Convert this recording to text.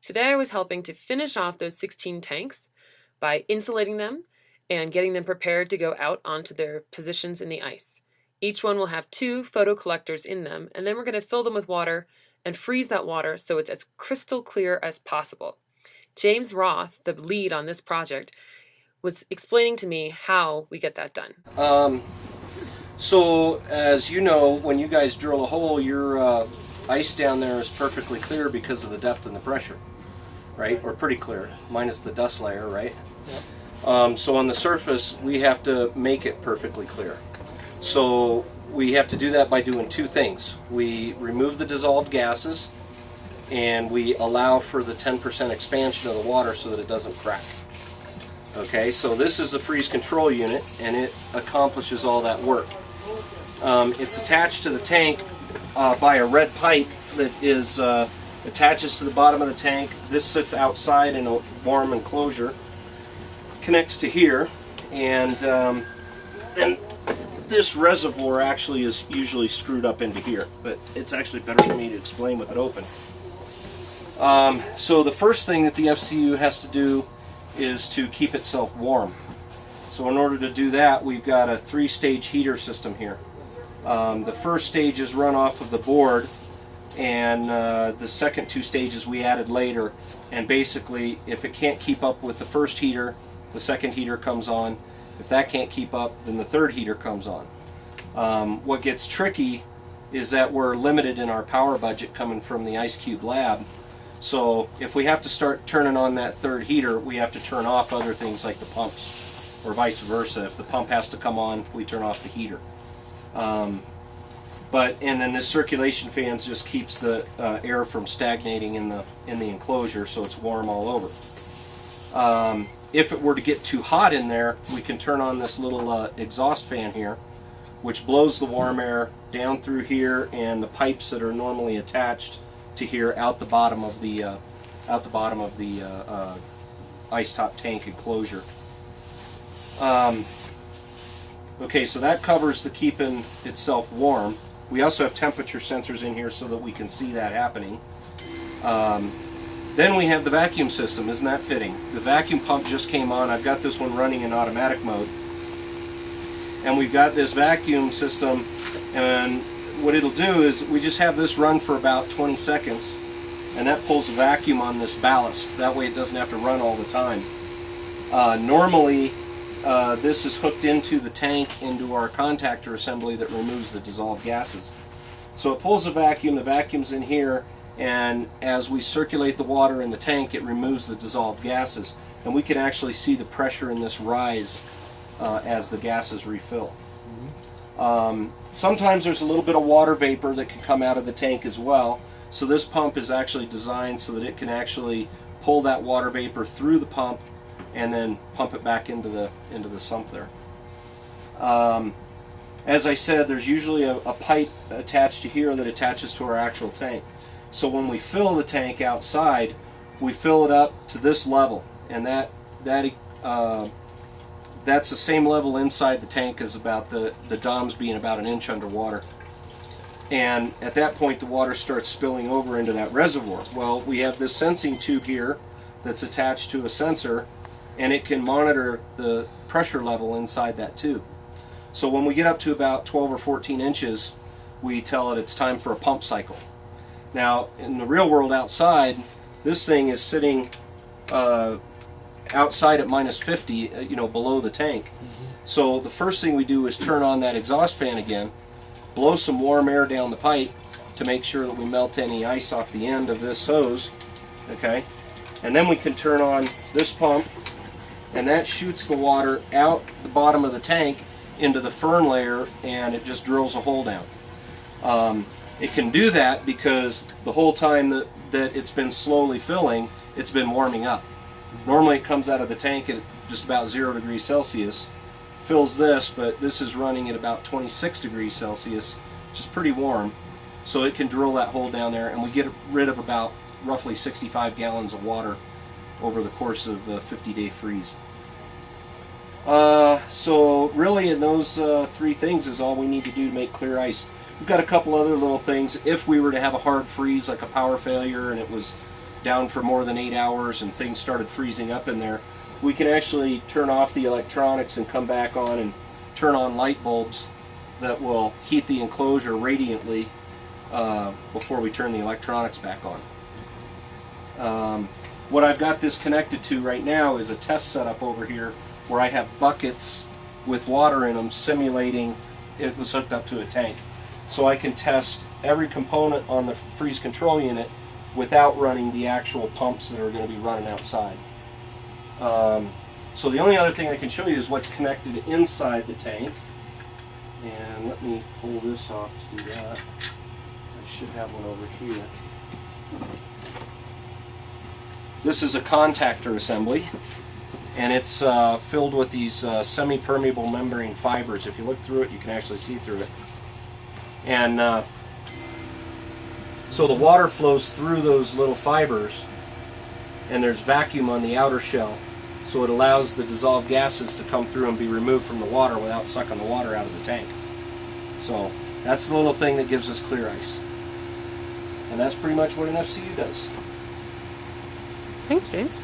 Today I was helping to finish off those 16 tanks by insulating them and getting them prepared to go out onto their positions in the ice. Each one will have 2 photo collectors in them, and then we're going to fill them with water and freeze that water so it's as crystal clear as possible. James Roth, the lead on this project, was explaining to me how we get that done. So, as you know, when you guys drill a hole, your ice down there is perfectly clear because of the depth and the pressure, right? Or pretty clear, minus the dust layer, right? Yep. So on the surface, we have to make it perfectly clear. So we have to do that by doing 2 things. We remove the dissolved gases, and we allow for the 10% expansion of the water so that it doesn't crack. Okay, so this is the freeze control unit, and it accomplishes all that work. It's attached to the tank by a red pipe that is attaches to the bottom of the tank. This sits outside in a warm enclosure, connects to here, and then this reservoir actually is usually screwed up into here, but it's actually better for me to explain with it open. So the first thing that the FCU has to do is to keep itself warm. So in order to do that, we've got a 3-stage heater system here. The first stage is run off of the board, and the second 2 stages we added later. And basically, if it can't keep up with the first heater, the second heater comes on. If that can't keep up, then the third heater comes on. What gets tricky is that we're limited in our power budget coming from the Ice Cube lab. So if we have to start turning on that third heater, we have to turn off other things like the pumps, or vice versa. If the pump has to come on, we turn off the heater. And then the circulation fans just keeps the air from stagnating in the enclosure, so it's warm all over. If it were to get too hot in there, we can turn on this little exhaust fan here, which blows the warm air down through here and the pipes that are normally attached to here out the bottom of the ice top tank enclosure. Okay, so that covers the keeping itself warm. We also have temperature sensors in here so that we can see that happening. Then we have the vacuum system. Isn't that fitting? The vacuum pump just came on. I've got this one running in automatic mode. And we've got this vacuum system, and what it'll do is we just have this run for about 20 seconds, and that pulls a vacuum on this ballast. That way it doesn't have to run all the time. Normally, this is hooked into the tank, into our contactor assembly that removes the dissolved gases. So it pulls a vacuum, the vacuum's in here, and as we circulate the water in the tank, it removes the dissolved gases. And we can actually see the pressure in this rise as the gases refill. Sometimes there's a little bit of water vapor that can come out of the tank as well. So this pump is actually designed so that it can actually pull that water vapor through the pump and then pump it back into the sump there. As I said, there's usually a pipe attached to here that attaches to our actual tank. So when we fill the tank outside, we fill it up to this level, and that's the same level inside the tank as about the DOMs being about 1 inch underwater. And at that point, the water starts spilling over into that reservoir. Well, we have this sensing tube here that's attached to a sensor, and it can monitor the pressure level inside that tube. So when we get up to about 12 or 14 inches, we tell it it's time for a pump cycle. Now, in the real world outside, this thing is sitting outside at -50, below the tank. So the first thing we do is turn on that exhaust fan again, blow some warm air down the pipe to make sure that we melt any ice off the end of this hose, okay? And then we can turn on this pump, and that shoots the water out the bottom of the tank into the fern layer, and it just drills a hole down. It can do that because the whole time that it's been slowly filling, it's been warming up. Normally it comes out of the tank at just about 0 degrees Celsius, fills this, but this is running at about 26 degrees Celsius, which is pretty warm. So it can drill that hole down there, and we get rid of about roughly 65 gallons of water over the course of the 50-day freeze. So really in those 3 things is all we need to do to make clear ice. We've got a couple other little things. If we were to have a hard freeze, like a power failure, and it was down for more than 8 hours and things started freezing up in there, we can actually turn off the electronics and come back on and turn on light bulbs that will heat the enclosure radiantly before we turn the electronics back on. What I've got this connected to right now is a test setup over here where I have buckets with water in them simulating it was hooked up to a tank. So I can test every component on the freeze control unit without running the actual pumps that are going to be running outside. So the only other thing I can show you is what's connected inside the tank. And let me pull this off to do that. I should have one over here. This is a contactor assembly, and it's filled with these semi-permeable membrane fibers. If you look through it, you can actually see through it. And so the water flows through those little fibers, and there's vacuum on the outer shell, so it allows the dissolved gases to come through and be removed from the water without sucking the water out of the tank. So that's the little thing that gives us clear ice. And that's pretty much what an FCU does. Thanks, James.